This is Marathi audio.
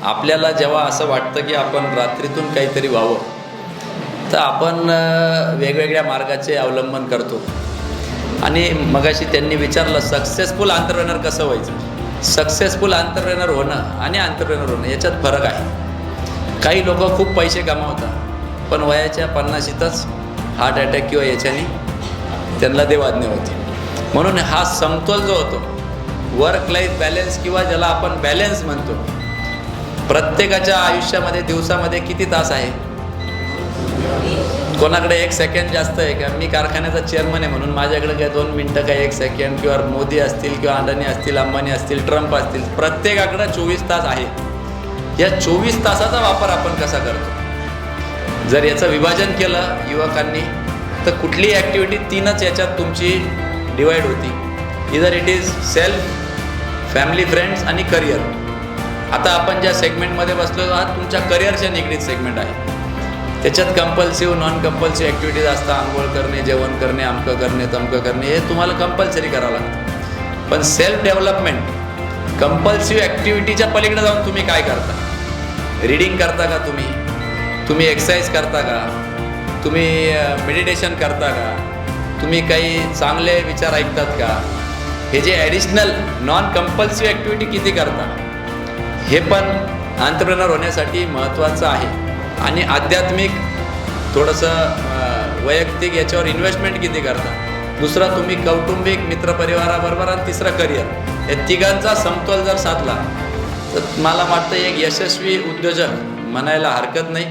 आपल्याला जेव्हा असं वाटतं की आपण रात्रीतून काहीतरी व्हावं, तर आपण वेगवेगळ्या मार्गाचे अवलंबन करतो. आणि मगाशी त्यांनी विचारलं सक्सेसफुल एंटरप्रेनर कसं व्हायचं. सक्सेसफुल एंटरप्रेनर होणं आणि एंटरप्रेनर होणं याच्यात फरक आहे. काही लोक खूप पैसे कमावतात, पण वयाच्या 50शीतच हार्ट अटॅक किंवा याच्याने त्यांना देवाज्ञा होती. म्हणून हा समतोल जो होतो, वर्क लाईफ बॅलन्स किंवा ज्याला आपण बॅलन्स म्हणतो, प्रत्येकाच्या आयुष्यामध्ये दिवसामध्ये किती तास आहे? कोणाकडे 1 सेकंड जास्त आहे का? मी कारखान्याचा चेअरमन आहे म्हणून माझ्याकडे काय 2 मिनटं काय 1 सेकंड, किंवा मोदी असतील किंवा अडाणी असतील, अंबानी असतील, ट्रम्प असतील, प्रत्येकाकडे 24 तास आहे. या 24 तासाचा वापर आपण कसा करतो? जर याचं विभाजन केलं युवकांनी, तर कुठलीही ॲक्टिव्हिटी 3च याच्यात तुमची डिवाईड होती. Either it is self, family, friends आणि करिअर. आता आपण ज्या सेगमेंटमध्ये बसलो आहात, तुमच्या करिअरच्या निगडीत सेगमेंट आहे. त्याच्यात कंपल्सिव्ह, नॉन कंपल्सिव्ह ॲक्टिव्हिटीज असतात. आंघोळ करणे, जेवण करणे, अमकं करणे, तमकं करणे, हे तुम्हाला कंपल्सरी करावं लागतं. पण सेल्फ डेव्हलपमेंट, कंपल्सिव्ह ॲक्टिव्हिटीच्या पलीकडे जाऊन तुम्ही काय करता? रीडिंग करता का तुम्ही एक्सरसाइज करता का? तुम्ही मेडिटेशन करता का? तुम्ही काही चांगले विचार ऐकतात का? हे जे ॲडिशनल नॉन कंपल्सिव्ह ॲक्टिव्हिटी किती करता, हे पण एंटरप्रेनर होण्यासाठी महत्त्वाचं आहे. आणि आध्यात्मिक, थोडंसं वैयक्तिक याच्यावर इन्व्हेस्टमेंट किती करता. दुसरा तुम्ही कौटुंबिक, मित्रपरिवाराबरोबर, आणि तिसरा करिअर. या तिघांचा समतोल जर साधला, तर मला वाटतं एक यशस्वी उद्योजक म्हणायला हरकत नाही.